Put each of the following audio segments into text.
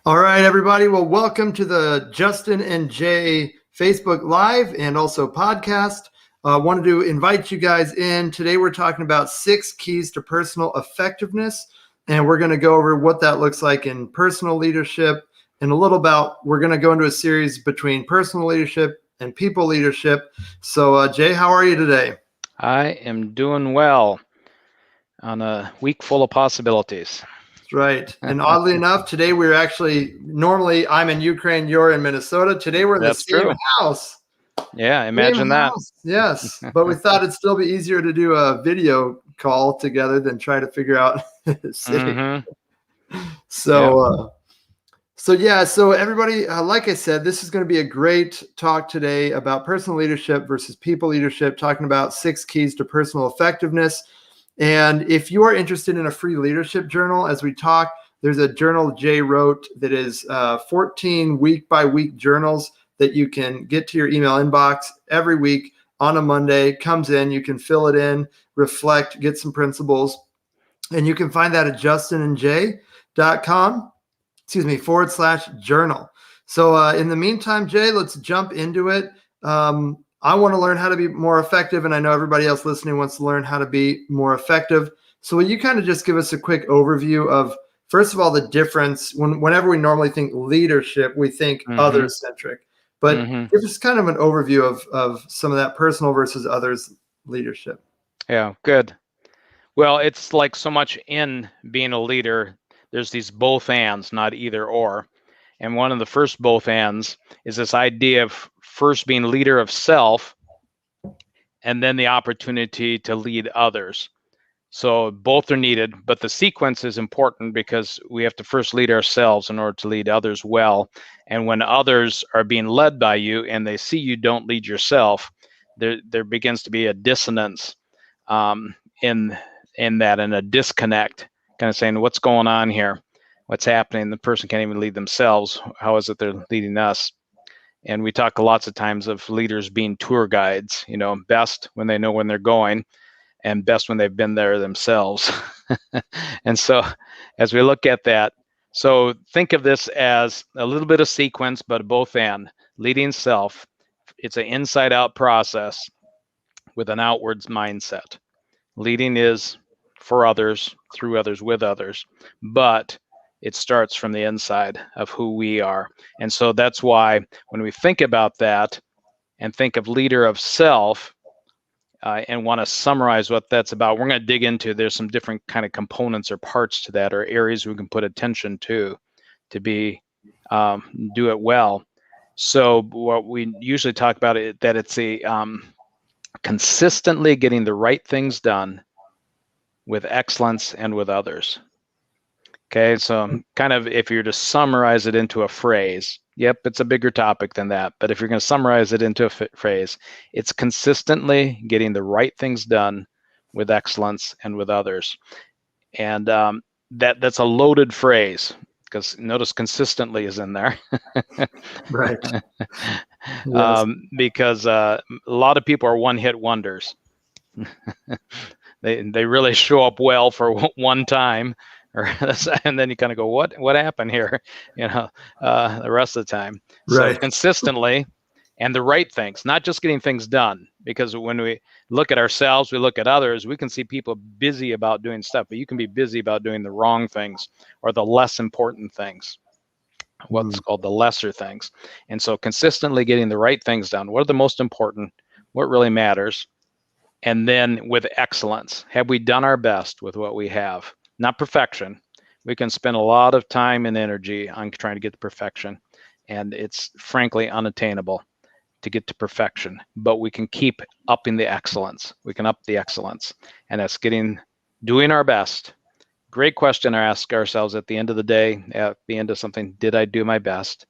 All right, everybody. Well, welcome to the Justin and Jay Facebook Live and also podcast. Wanted to invite you guys in. Today, we're talking about 6 keys to personal effectiveness, and we're going to go over what that looks like in personal leadership and a little about, we're going to go into a series between personal leadership and people leadership. So, Jay, how are you today? I am doing well on a week full of possibilities. That's right. And oddly enough, today we're actually, normally I'm in Ukraine, you're in Minnesota. Today we're in the That's same true. house. Yeah, Same imagine that. house. Yes. But we thought it'd still be easier to do a video call together than try to figure out sitting. So, so everybody, like I said, this is going to be a great talk today about personal leadership versus people leadership, talking about 6 keys to personal effectiveness. And if you are interested in a free leadership journal, as we talk, there's a journal Jay wrote that is 14 week by week journals that you can get to your email inbox every week on a Monday. Comes in, you can fill it in, reflect, get some principles. And you can find that at justinandjay.com. /journal. So in the meantime, Jay, let's jump into it. I want to learn how to be more effective, and I know everybody else listening wants to learn how to be more effective. So will you kind of just give us a quick overview of, first of all, the difference whenever we normally think leadership, we think other-centric, but give us kind of an overview of some of that personal versus others leadership. Yeah, good. Well, it's like so much in being a leader, there's these both ands, not either or. And one of the first both ands is this idea of first being leader of self and then the opportunity to lead others. So both are needed, but the sequence is important because we have to first lead ourselves in order to lead others well. And when others are being led by you and they see you don't lead yourself, there begins to be a dissonance in that, and a disconnect, kind of saying, what's going on here? What's happening? The person can't even lead themselves. How is it they're leading us? And we talk lots of times of leaders being tour guides, best when they know when they're going and best when they've been there themselves. And so as we look at that, so think of this as a little bit of sequence, but both and leading self. It's an inside out process with an outwards mindset. Leading is for others, through others, with others, but it starts from the inside of who we are. And so that's why when we think about that and think of leader of self and want to summarize what that's about, we're going to dig into, there's some different kind of components or parts to that, or areas we can put attention to be do it well. So what we usually talk about it, that it's a consistently getting the right things done with excellence and with others. Okay, so kind of if you're to summarize it into a phrase, yep, it's a bigger topic than that, but if you're going to summarize it into a phrase, it's consistently getting the right things done with excellence and with others. And that's a loaded phrase, because notice consistently is in there. Right. Yes. Because a lot of people are one-hit wonders. They really show up well for one time, and then you kind of go, what happened here? The rest of the time. Right. So consistently, and the right things, not just getting things done. Because when we look at ourselves, we look at others, we can see people busy about doing stuff, but you can be busy about doing the wrong things or the less important things, what's called the lesser things. And so consistently getting the right things done. What are the most important? What really matters? And then with excellence, have we done our best with what we have? Not perfection. We can spend a lot of time and energy on trying to get to perfection, and it's frankly unattainable to get to perfection, but we can keep upping the excellence. We can up the excellence, and that's doing our best. Great question to ask ourselves at the end of the day, at the end of something, did I do my best?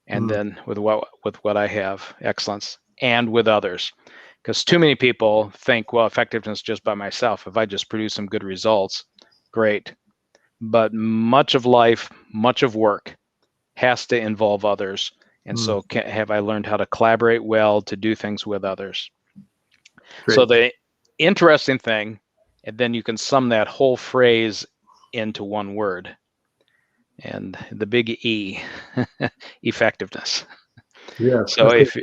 And then with what I have, excellence, and with others. Because too many people think, well, effectiveness just by myself. If I just produce some good results, great. But much of life, much of work has to involve others. And so have I learned how to collaborate well, to do things with others? Great. So the interesting thing, and then you can sum that whole phrase into one word. and the big E, effectiveness. Yeah. So if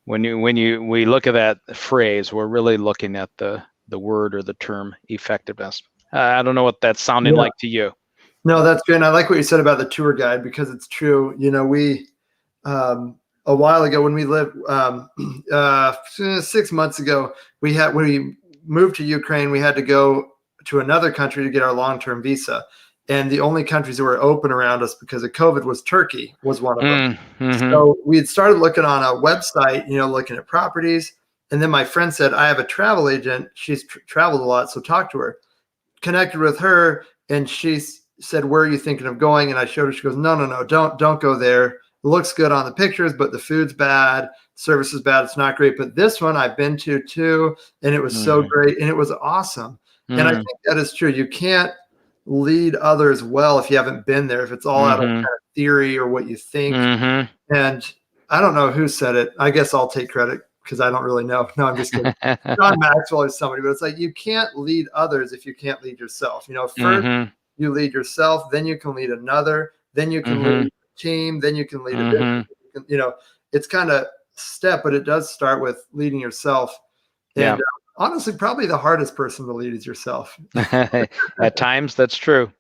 we look at that phrase, we're really looking at the word or the term effectiveness. I don't know what that's sounding like to you. No, that's good. And I like what you said about the tour guide, because it's true. We a while ago, when we lived 6 months ago, when we moved to Ukraine, we had to go to another country to get our long-term visa. And the only countries that were open around us because of COVID was Turkey, was one of them. Mm-hmm. So we had started looking on a website, looking at properties. And then my friend said, I have a travel agent. She's traveled a lot, so talk to her. Connected with her, and she said, where are you thinking of going? And I showed her. She goes, no, don't go there. It looks good on the pictures, but the food's bad, service is bad, it's not great. But this one I've been to too, and it was so great, and it was awesome. And I think that is true. You can't lead others well if you haven't been there, if it's all out of kind of theory or what you think. And I don't know who said it. I guess I'll take credit because I don't really know. No, I'm just kidding. John Maxwell or somebody, but it's like, you can't lead others if you can't lead yourself. First you lead yourself, then you can lead another, then you can lead a team, then you can lead a business. It's kind of step, but it does start with leading yourself. And honestly, probably the hardest person to lead is yourself. At times, that's true.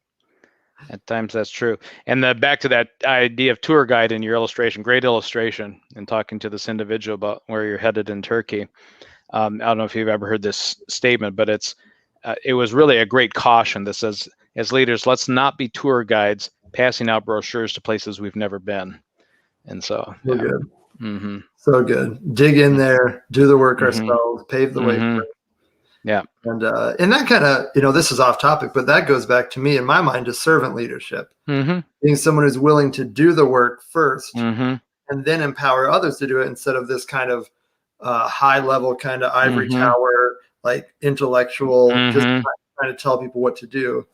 At times, that's true. And back to that idea of tour guide in your illustration, great illustration, and talking to this individual about where you're headed in Turkey. I don't know if you've ever heard this statement, but it was really a great caution that says, as leaders, let's not be tour guides passing out brochures to places we've never been. And so, good. So good. Dig in there, do the work ourselves, pave the way for it. Yeah. And that kind of, this is off topic, but that goes back to me, in my mind, to servant leadership. Being someone who's willing to do the work first and then empower others to do it, instead of this kind of high level kind of ivory tower, like intellectual, just trying to tell people what to do.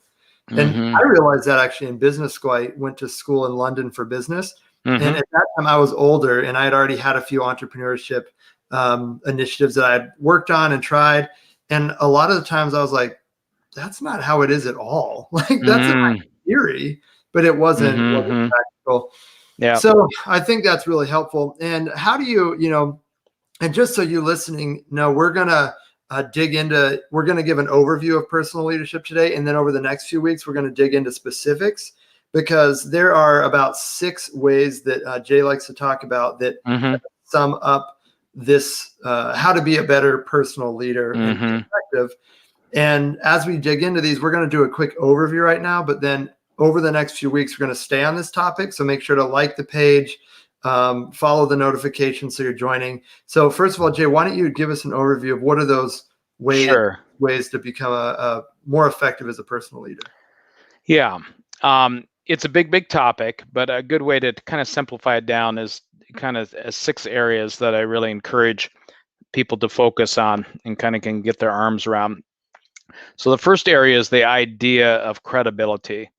And I realized that actually in business school. I went to school in London for business. And at that time I was older, and I had already had a few entrepreneurship initiatives that I had worked on and tried. And a lot of the times I was like, that's not how it is at all. Like, that's in my theory, but it wasn't practical. Yeah. So I think that's really helpful. And how do you, and just so you listening know, we're going to we're going to give an overview of personal leadership today. And then over the next few weeks, we're going to dig into specifics, because there are about 6 ways that Jay likes to talk about that sum up this, how to be a better personal leader and effective. And as we dig into these, we're going to do a quick overview right now, but then over the next few weeks, we're going to stay on this topic. So make sure to like the page, follow the notifications so you're joining. So first of all, Jay, why don't you give us an overview of what are those ways to become a more effective as a personal leader? Yeah. It's a big topic, but a good way to kind of simplify it down is kind of 6 areas that I really encourage people to focus on and kind of can get their arms around. So the first area is the idea of credibility.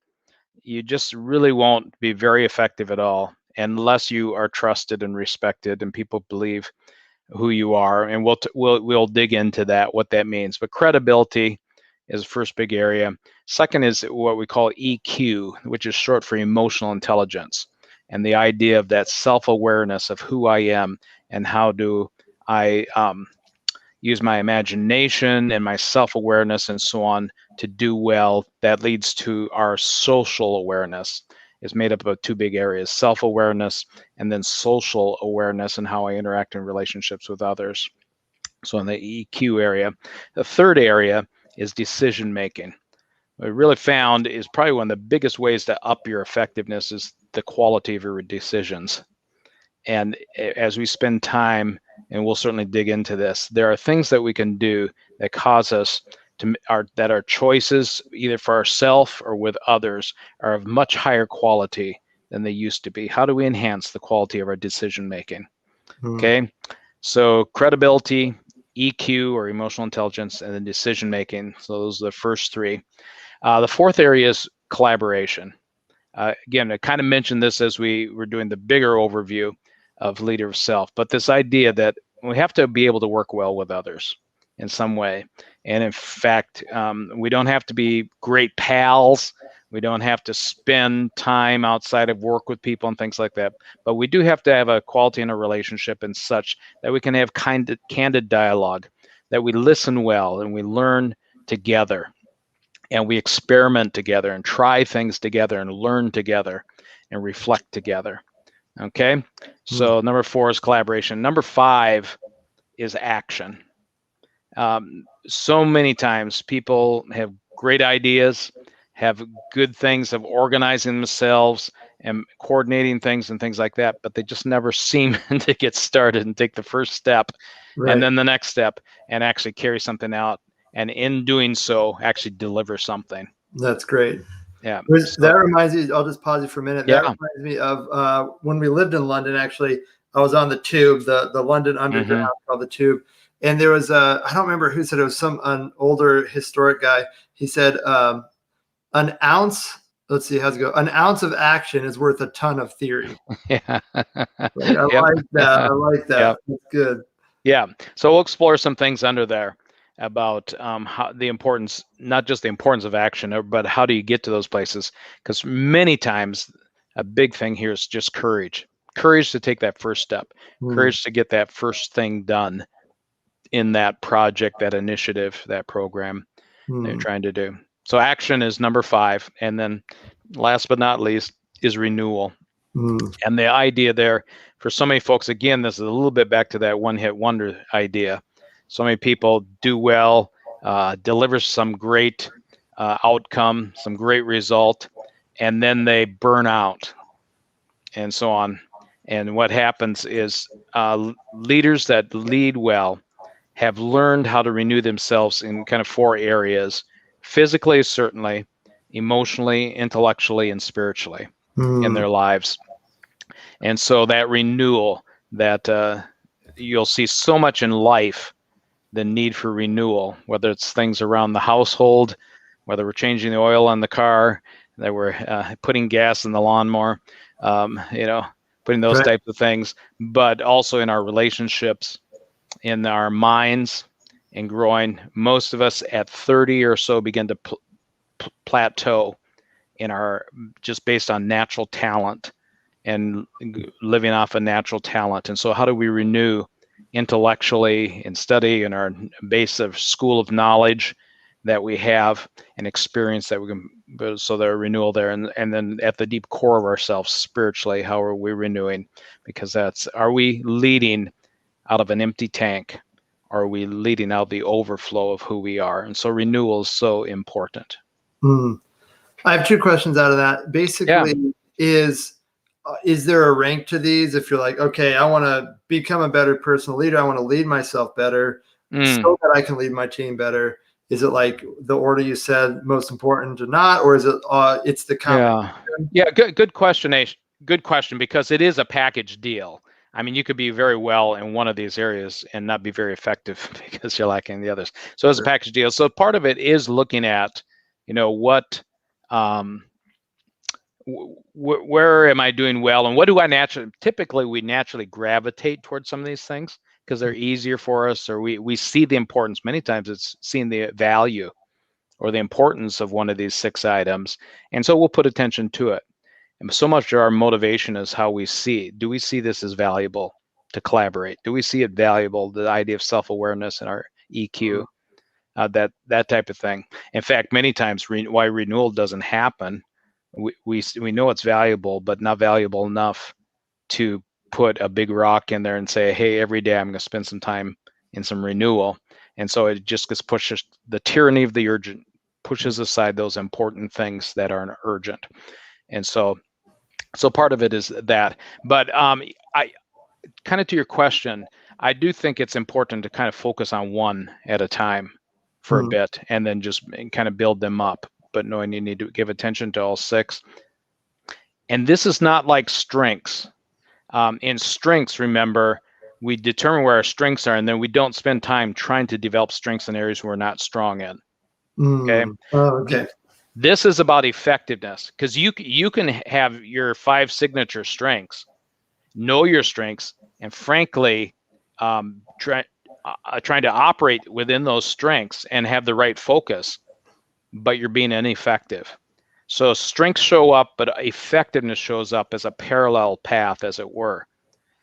You just really won't be very effective at all unless you are trusted and respected and people believe who you are. And we'll dig into that, what that means. But credibility is the first big area. Second is what we call EQ, which is short for emotional intelligence. And the idea of that self-awareness of who I am and how do I use my imagination and my self-awareness and so on to do well. That leads to our social awareness. Is made up of 2 big areas, self-awareness and then social awareness and how I interact in relationships with others. So in the EQ area. The third area is decision making. What I really found is probably one of the biggest ways to up your effectiveness is the quality of your decisions. And as we spend time, and we'll certainly dig into this, there are things that we can do that cause us to that our choices, either for ourselves or with others, are of much higher quality than they used to be. How do we enhance the quality of our decision making? Okay, so credibility, EQ or emotional intelligence, and then decision making. So those are the first 3. The fourth area is collaboration. Again, I kind of mentioned this as we were doing the bigger overview of leader of self, but this idea that we have to be able to work well with others in some way. And in fact, we don't have to be great pals. We don't have to spend time outside of work with people and things like that. But we do have to have a quality in a relationship and such that we can have candid dialogue, that we listen well and we learn together and we experiment together and try things together and learn together and reflect together. Okay. So number 4 is collaboration. Number 5 is action. So many times people have great ideas, have good things of organizing themselves and coordinating things and things like that, but they just never seem to get started and take the first step and then the next step and actually carry something out. And in doing so, actually deliver something. That's great. Yeah. That reminds me, I'll just pause you for a minute. Yeah. That reminds me of when we lived in London, actually, I was on the Tube, the London Underground called the Tube. And there was I don't remember who said it, was an older historic guy. He said, an ounce, let's see, how's it go? An ounce of action is worth a ton of theory. Yeah. I like that. I like that. Yep. That's good. Yeah. So we'll explore some things under there about how the importance, not just the importance of action, but how do you get to those places? Because many times a big thing here is just courage to take that first step, courage to get that first thing done in that project, that initiative, that program they're trying to do. So action is number 5. And then last but not least is renewal. And the idea there for so many folks, again, this is a little bit back to that one-hit wonder idea. So many people do well, deliver some great outcome, some great result, and then they burn out and so on. And what happens is leaders that lead well have learned how to renew themselves in kind of 4 areas: physically, certainly, emotionally, intellectually, and spiritually in their lives. And so that renewal, that you'll see so much in life, the need for renewal, whether it's things around the household, whether we're changing the oil on the car, that we're putting gas in the lawnmower, putting those types of things, but also in our relationships, in our minds, and growing. Most of us at 30 or so begin to plateau in our, just based on natural talent and living off of natural talent. And so how do we renew intellectually and study in our base of school of knowledge that we have and experience that we can, so there renewal there. And then at the deep core of ourselves spiritually, how are we renewing? Because are we leading out of an empty tank? Or are we leading out the overflow of who we are? And so renewal is so important. I have 2 questions out of that. Basically, is there a rank to these? If you're like, okay, I want to become a better personal leader, I want to lead myself better so that I can lead my team better. Is it like the order you said, most important to not, or is it it's the combination? Yeah. Good question, Ash. Good question, because it is a package deal. I mean, you could be very well in one of these areas and not be very effective because you're lacking in the others. So it's a package deal. So part of it is looking at, what, where am I doing well, and what do I typically we naturally gravitate towards some of these things because they're easier for us, or we see the importance. Many times it's seeing the value or the importance of one of these 6 items. And so we'll put attention to it. And so much of our motivation is how we see. Do we see this as valuable to collaborate? Do we see it valuable, the idea of self-awareness and our EQ, that type of thing? In fact, many times why renewal doesn't happen, we know it's valuable, but not valuable enough to put a big rock in there and say, hey, every day I'm going to spend some time in some renewal. And so it just gets pushes, the tyranny of the urgent pushes aside those important things that aren't urgent. And so part of it is that. But I kind of, to your question, I do think it's important to kind of focus on one at a time for a bit and then just kind of build them up, but knowing you need to give attention to all 6. And this is not like strengths. In strengths, remember, we determine where our strengths are, and then we don't spend time trying to develop strengths in areas we're not strong in. Okay. Okay. This is about effectiveness, because you can have your 5 signature strengths, know your strengths, and frankly, trying to operate within those strengths and have the right focus, but you're being ineffective. So strengths show up, but effectiveness shows up as a parallel path, as it were.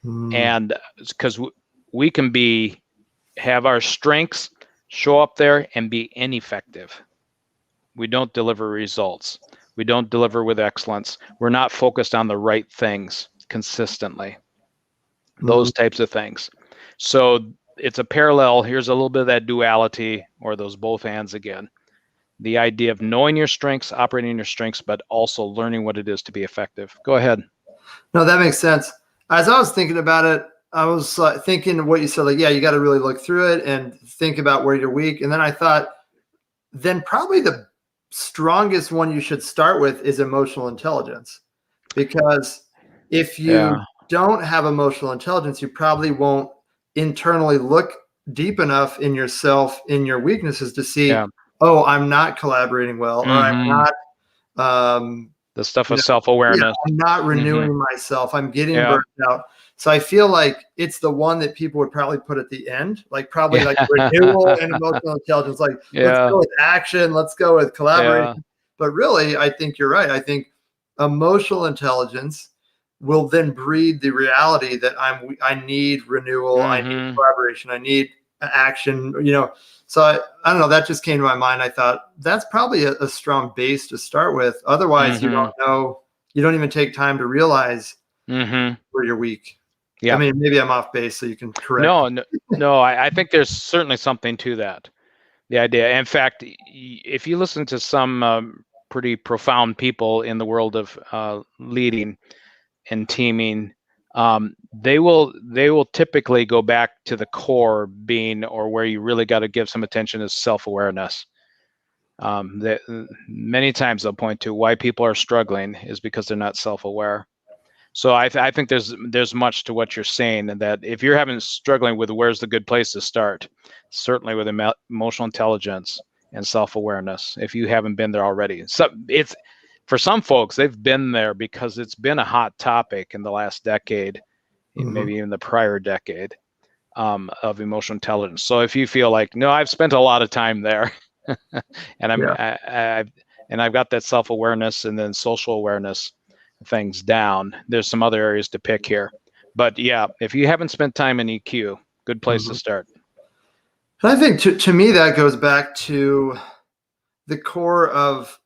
And because we can have our strengths show up there and be ineffective. We don't deliver results. We don't deliver with excellence. We're not focused on the right things consistently. Those types of things. So it's a parallel. Here's a little bit of that duality, or those both hands again. The idea of knowing your strengths, operating your strengths, but also learning what it is to be effective. Go ahead. No, that makes sense. As I was thinking about it, I was thinking what you said, like, yeah, you got to really look through it and think about where you're weak. And then I thought, then probably the strongest one you should start with is emotional intelligence. Because if you don't have emotional intelligence, you probably won't internally look deep enough in yourself, in your weaknesses to see, oh, I'm not collaborating well, or I'm not the stuff of self-awareness. I'm not renewing myself. I'm getting burnt out. So I feel like it's the one that people would probably put at the end, like probably like renewal and emotional intelligence. Like, let's go with action. Let's go with collaboration. But really, I think you're right. I think emotional intelligence will then breed the reality that I need renewal. I need collaboration. I need action, So I don't know, that just came to my mind. I thought that's probably a strong base to start with. Otherwise, you don't know, you don't even take time to realize where you're weak. I mean, maybe I'm off base, so you can correct. No, I think there's certainly something to that. The idea. In fact, if you listen to some pretty profound people in the world of leading and teaming, they will typically go back to the core being, or where you really got to give some attention, is self-awareness. Many times they'll point to why people are struggling is because they're not self-aware. So I think there's much to what you're saying, and that if you're struggling with where's the good place to start, certainly with emotional intelligence and self-awareness, if you haven't been there already. So it's, for some folks, they've been there because it's been a hot topic in the last decade, maybe even the prior decade, of emotional intelligence. So if you feel like, no, I've spent a lot of time there, and I've got that self-awareness and then social awareness things down, there's some other areas to pick here. But yeah, if you haven't spent time in EQ, good place to start. And I think to me that goes back to the core of,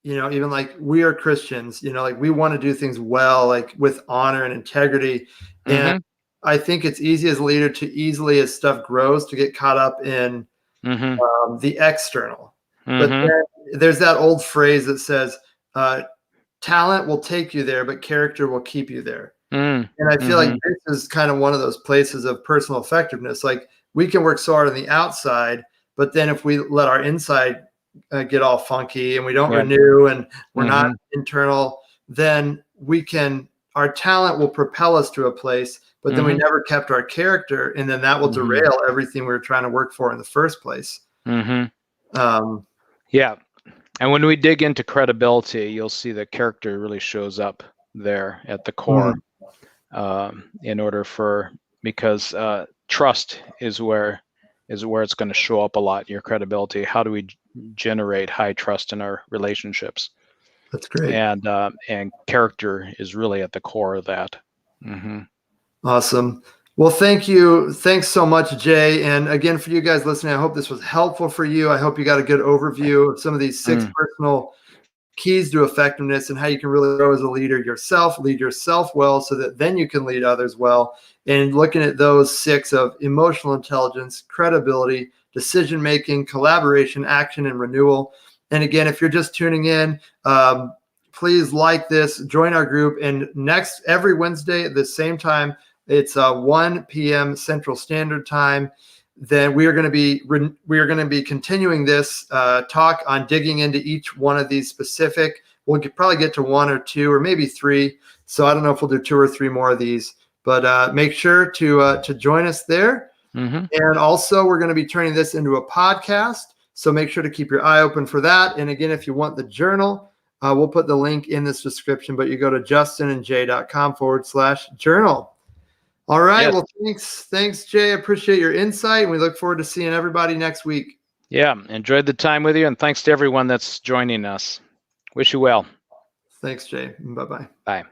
even like we are Christians, like we want to do things well, like with honor and integrity. And I think it's easy as a leader to easily, as stuff grows, to get caught up in the external. But then there's that old phrase that says, talent will take you there, but character will keep you there. And I feel like this is kind of one of those places of personal effectiveness. Like, we can work so hard on the outside, but then if we let our inside get all funky and we don't renew and we're not internal, then our talent will propel us to a place, but then we never kept our character, and then that will derail everything we were trying to work for in the first place. And when we dig into credibility, you'll see that character really shows up there at the core, because trust is where it's going to show up a lot. Your credibility. How do we generate high trust in our relationships? That's great. And character is really at the core of that. Awesome. Well, thank you. Thanks so much, Jay. And again, for you guys listening, I hope this was helpful for you. I hope you got a good overview of some of these 6 personal keys to effectiveness and how you can really grow as a leader yourself, lead yourself well, so that then you can lead others well. And looking at those 6 of emotional intelligence, credibility, decision-making, collaboration, action, and renewal. And again, if you're just tuning in, please like this, join our group. And every Wednesday at the same time, it's 1 p.m. Central Standard Time. Then we are going to be continuing this talk on digging into each one of these specific. We'll probably get to 1 or 2 or maybe 3. So I don't know if we'll do 2 or 3 more of these, but make sure to join us there. And also, we're going to be turning this into a podcast. So make sure to keep your eye open for that. And again, if you want the journal, we'll put the link in this description, but you go to justinandjay.com/journal. All right. Yes. Well, thanks, Jay. I appreciate your insight, and we look forward to seeing everybody next week. Yeah, enjoyed the time with you, and thanks to everyone that's joining us. Wish you well. Thanks, Jay. Bye-bye. Bye.